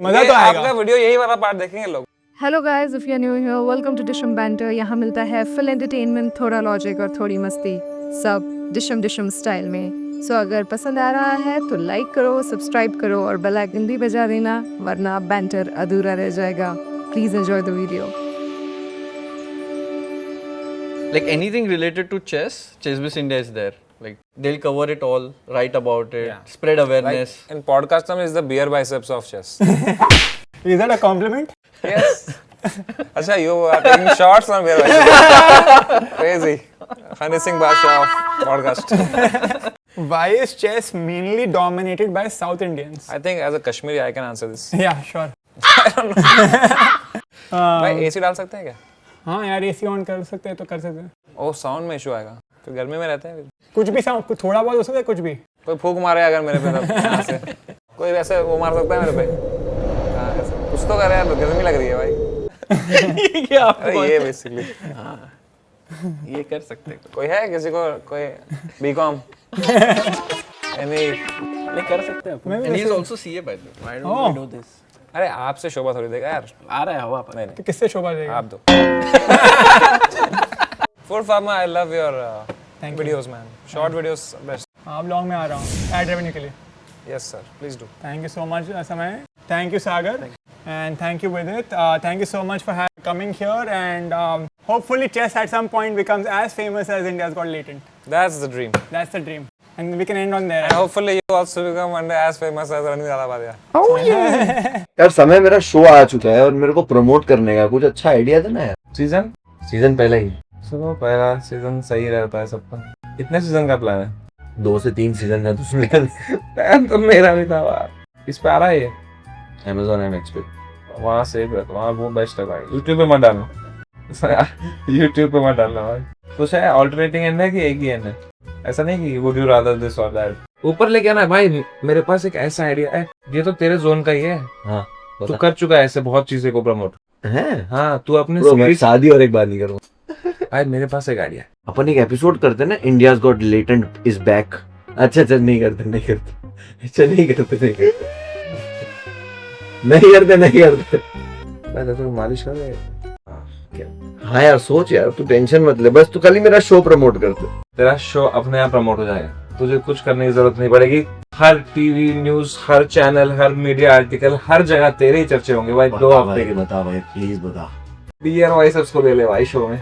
मजा तो आएगा। आपका वीडियो यही वाला पार्ट देखेंगे लोग। Hello guys, if you are new here, welcome to Dishum banter. यहाँ मिलता है फुल एंटरटेनमेंट, थोड़ा लॉजिक और थोड़ी मस्ती, सब डिशम डिशम स्टाइल में। सो अगर पसंद आ रहा है तो लाइक करो, सब्सक्राइब करो और बेल आइकन भी बजा देना, वरना बैंटर अधूरा रह जाएगा। Please enjoy the video. Like anything related to chess, Chessbiz India is there. Like they'll cover it all, write about it, Yeah. spread awareness. Like in podcast term is the beer biceps of chess. Is that a compliment? Yes. अच्छा, you are taking shots on beer biceps. Crazy. Hani Singh Basha of podcast. Why is chess mainly dominated by South Indians? I think as a Kashmiri I can answer this. Yeah, sure. भाई AC डाल सकते हैं क्या? हाँ यार, AC on कर सकते हैं तो कर सकते हैं। ओ साउंड में इशू आएगा, फिर गर्मी में रहते हैं। कुछ भी साउंड, थोड़ा बहुत हो सकता है, कुछ भी। कोई फूक मारे अगर मेरे पे तब यहाँ से, कोई वैसे वो मार सकता है मेरे पे। हाँ ऐसे कुछ तो करे यार, गर्मी लग रही है भाई। क्या अरे ये बेसिकली ये कर सकते हैं। कोई है किसी को, कोई B.Com एनी? नहीं कर सकते हैं। And he is also CA by the way. Why don't we do this? अरे आपसे शोभा थोड़ी देगा यार। आ रहा है हवा पर। नहीं तो किससे शोभा देगा? आप दो। Food Pharma, I love your videos, man. Short videos, best. आप लॉन्ग में आ रहा हूँ एड रेवेन्यू के लिए। Yes, sir. Please do. Thank you so much, समय। Thank you, Sagar. And thank you, Vidit. Thank you so much for coming here. And hopefully, chess at some point becomes as famous as India's Got Latent. That's the dream. That's the dream. And we can end on there. And hopefully you also become one day as famous as Ranveer Alabadia. यार समय मेरा show आ चुका है और मेरे को promote करने का कुछ अच्छा आइडिया देना है। सीजन पहले ही सुनो, पहला सीजन सही रहता है सबका। कितने सीजन का प्लान है? 2 से 3 सीजन है उसमें। प्लान तो मेरा भी था यार। इस पे आ रहा है ये Amazon MX पे। वहाँ से वहाँ वो बेस्ट है भाई। YouTube पे मत डालना। YouTube पे मत डालना भाई। कुछ है ऑल्टरनेटिंग एंड है कि एक ही एंड है? ऐसा नहीं कि would you rather this or that। ऊपर लेके आना भाई। मेरे पास एक ऐसा आइडिया है, ये तो तेरे जोन का ही है। हाँ तू कर चुका है ऐसे बहुत चीजें को प्रमोट। हैं? हाँ तू अपने Bro, मैं शादी और एक बार नहीं करूँगा। भाई मेरे पास एक आइडिया है। अपन एक एपिसोड करते हैं ना, India's got latent is back. अच्छा नहीं करते। अच्छा नहीं करते। मैं तो मालिश कर रहे। हाँ यार सोच यार, तू टेंशन मत ले, बस तू खाली मेरा शो प्रमोट कर दे। तेरा शो अपने आप प्रमोट हो जाएगा, तुझे कुछ करने की जरूरत नहीं पड़ेगी। हर टीवी न्यूज, हर चैनल, हर मीडिया आर्टिकल, हर जगह तेरे ही चर्चे होंगे भाई। 2 हफ्ते के बता भाई, प्लीज बता। बियर वाइसेप्स को ले ले भाई शो में।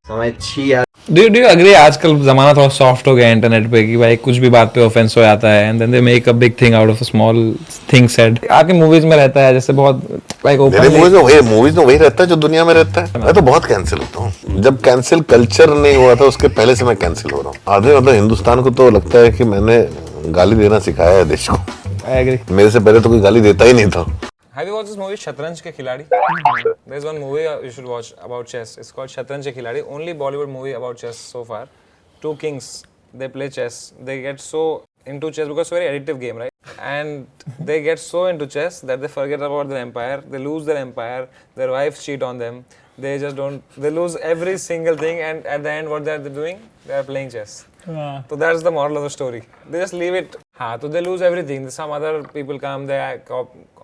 समय अच्छी यार। डू यू एग्री आजकल जमाना थोड़ा सॉफ्ट हो गया इंटरनेट पे कि भाई कुछ भी बात पे ऑफेंस हो जाता है, and then they make a big thing out of a small thing said. आपके मूवीज में रहता है जैसे बहुत लाइक मेरे मूवीज में वही रहता है जो दुनिया में रहता है। मैं तो बहुत कैंसिल होता हूँ। जब कैंसिल कल्चर नहीं हुआ था उसके पहले से मैं कैंसिल हो रहा हूँ। आधे मतलब हिंदुस्तान को तो लगता है कि मैंने गाली देना सिखाया है देश को। I agree. मेरे से पहले तो कोई गाली देता ही नहीं था। Have you watched this movie शतरंज के खिलाड़ी? There's one movie you should watch about chess. It's called शतरंज के खिलाड़ी. Only Bollywood movie about chess so far. 2 kings, they play chess. They get so into chess because it's a very addictive game, right? And they get so into chess that they forget about their empire. They lose their empire. Their wives cheat on them. They just don't. They lose every single thing, and at the end, what they're doing? They are playing chess. So that's the moral of the story. They just leave it. So they lose everything. Some other people come, they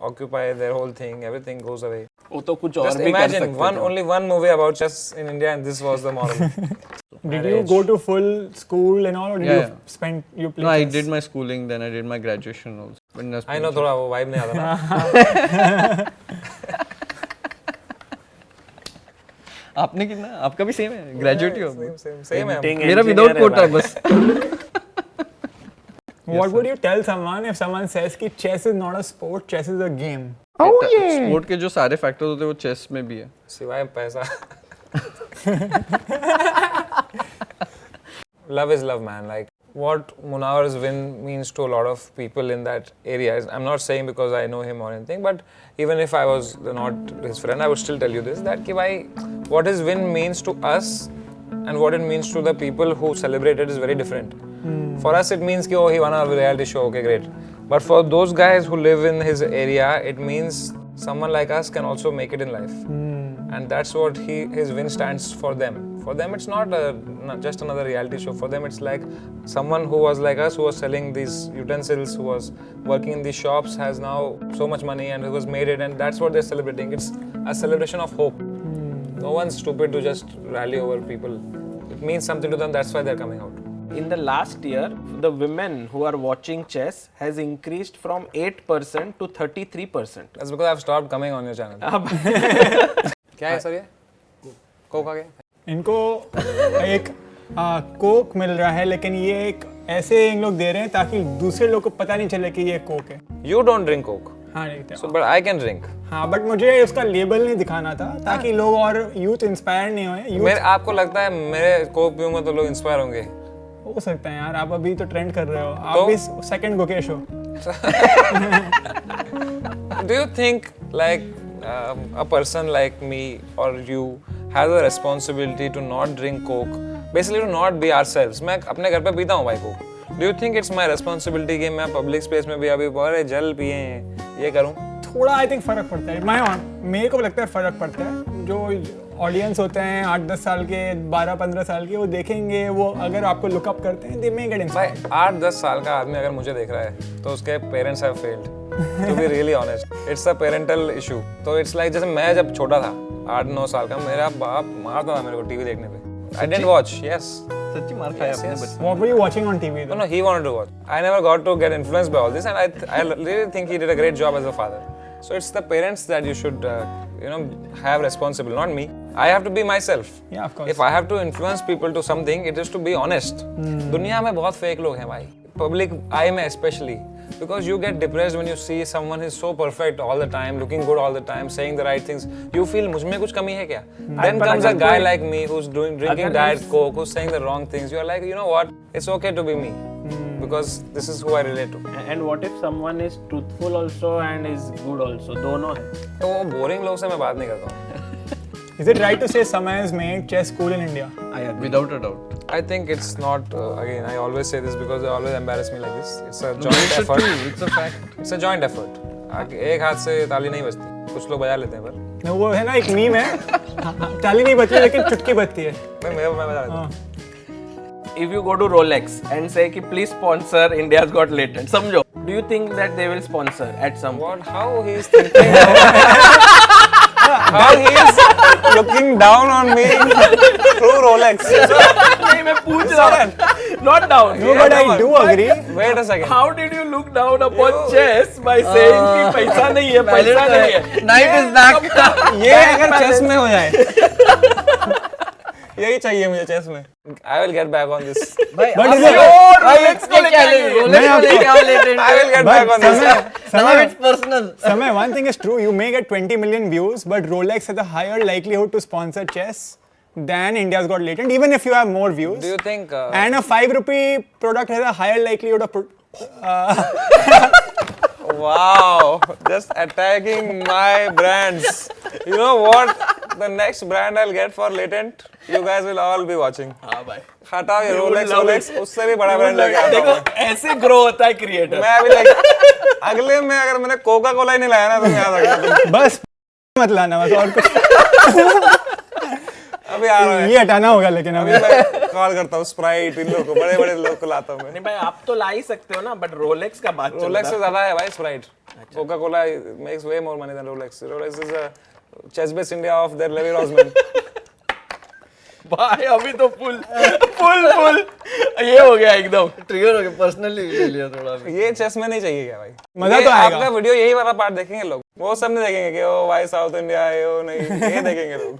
occupy their whole thing. Everything goes away. वो तो कुछ और Just भी कर imagine सकते थे। only one movie about chess in India, and this was the moral. Did you go to full school and all, or did Yeah. you play No, I chess? did my schooling, then I did my graduation also. I know थोड़ा वो vibe नहीं आता ना. आपने कितना? आपका भी same है, ग्रेजुएट ही हो। Same है. मेरा विदाउट कोटा है बस। What would you tell someone if someone says कि chess is not a sport, chess is a game? Sport के जो सारे फैक्टर्स होते हैं वो चेस में भी है। सिवाय पैसा. Love is love, man. Like what Munawwar's win means to a lot of people in that area. I'm not saying because I know him or anything, but even if I was not his friend, I would still tell you this: that कि भाई, what his win means to us and what it means to the people who celebrate it is very different. For us, it means कि oh, he won a reality show. Okay, great. But for those guys who live in his area, it means someone like us can also make it in life. And that's what his win stands for them, For them, it's not just another reality show. For them, it's like someone who was like us, who was selling these utensils, who was working in these shops, has now so much money and who has made it, and that's what they're celebrating. It's a celebration of hope. No one's stupid to just rally over people. It means something to them. That's why they're coming out. In the last year, the women who are watching chess has increased from 8% to 33%. That's because I've stopped coming on your channel. क्या है sir ये? Coke आ गया? इनको एक Coke मिल रहा है, लेकिन ये एक ऐसे इन लोग दे रहे हैं ताकि दूसरे लोग को पता नहीं चले कि ये कोक है. You don't drink coke. हाँ देखते So, but I can drink. हाँ, बट मुझे उसका लेबल नहीं दिखाना था ताकि लोग और यूथ इंस्पायर नहीं होए. मेरे आपको लगता है मेरे कोक पीऊंगा तो लोग इंस्पायर होंगे? हो सकता है यार, आप अभी तो ट्रेंड कर रहे हो. आप भी सेकंड गुकेश हो. Do you think like a person like me or you has a responsibility to not drink coke, basically to not be ourselves? मैं अपने घर पे पीता हूँ भाई Coke. Do you think it's my responsibility कि मैं पब्लिक स्पेस में भी अभी अरे जल पिए ये करूँ? थोड़ा आई थिंक फर्क पड़ता है. मेरे को लगता है फर्क पड़ता है. जो ऑडियंस होते हैं 8-10 साल के, 12-15 साल के, वो देखेंगे, वो अगर आपको लुकअप करते हैं, दे मे गेट इंस्पायर्ड. भाई 8-10 साल का आदमी अगर मुझे देख रहा है तो उसके parents have failed. To be really honest, it's a parental issue. तो इट्स लाइक जैसे मैं जब छोटा था 8-9 साल का, मेरा बाप मारता था मेरे को टीवी देखने पे. I didn't watch. Yes. सच्ची मार खाया आपने बचपन What were you watching on TV? No, he wanted to watch. I never got to get influenced by all this, and I really think he did a great job as a father. So it's the parents that you should, have responsible, not me. I have to be myself. Yeah, of course. If I have to influence people to something, it is to be honest. दुनिया में बहुत fake लोग हैं भाई. Public eye में especially. Because you get depressed when you see someone who is so perfect all the time, looking good all the time, saying the right things. You feel मुझ में कुछ कमी है क्या? Then comes a guy like me who's drinking diet coke, who's saying the wrong things. You are like, you know what? It's okay to be me. Because this is who I relate to. And what if someone is truthful also and is good also? दोनों है. तो वो boring लोग से मैं बात नहीं करता हूँ. Is it right to say Samay has made chess cool in India? Without a doubt. I think it's not. Again, I always say this because they always embarrass me like this. It's a joint effort. It's a fact. It's a joint effort. एक हाथ से ताली नहीं बजती. कुछ लोग बजा लेते हैं पर. No, वो है ना एक मीम है. ताली नहीं बजती लेकिन चुटकी बजती है. मैं बजा लेता हूँ. If you go to Rolex and say कि please sponsor India's Got Latent, समझो. Do you think that they will sponsor at some point? What? How he is thinking? How he is looking down on me through Rolex? नहीं मैं पूछ रहा हूँ. Not down. No, but I do agree. Wait a second. How did you look down upon chess by saying कि पैसा नहीं है, पैसा नहीं है? Knight is back. ये अगर चेस में हो जाए. यही चाहिए मुझे चेस में. I will get back on this. But is it? Rolex को लेके आएंगे. I will get back on this. Now it's personal. Samay, one thing is true. You may get 20 million views, but Rolex has a higher likelihood to sponsor chess than India's Got Latent, even if you have more views. Do you think? And a 5 rupee product has a higher likelihood of. Wow, just attacking my brands. You know what? The next brand I'll get for Latent, you guys will all be watching. हाँ भाई. हटाओ ये Rolex, उससे भी बड़ा brand लेके आता हूँ. देखो ऐसे ग्रो होता है क्रिएटर. मैं अभी like अगले में अगर मैंने कोका कोला ही नहीं लाया ना तो मैं याद आ गया. बस मत लाना, बस और कुछ. अभी आ रहा है. ये हटाना होगा लेकिन अभी अभी. मैं कॉल करता हूँ स्प्राइट इन लोगों को, बड़े बड़े लोग को लाता हूँ मैं. नहीं भाई आप तो ला ही सकते हो ना, बट रोलेक्स का बात चल रहा रोलेक्स से ज्यादा है भाई Sprite. Coca Cola makes way more money than Rolex. Rolex is a chess base India of their Levy Rozman. भाई अभी तो फुल ये हो गया एकदम. ट्रिगर हो गया, पर्सनली ले लिया थोड़ा. ये चेस में नहीं चाहिए क्या भाई? मजा तो आएगा. आपका वीडियो यही वाला पार्ट देखेंगे लोग, वो सब नहीं देखेंगे कि ओ भाई साउथ इंडिया है, ओ नहीं, ये देखेंगे लोग.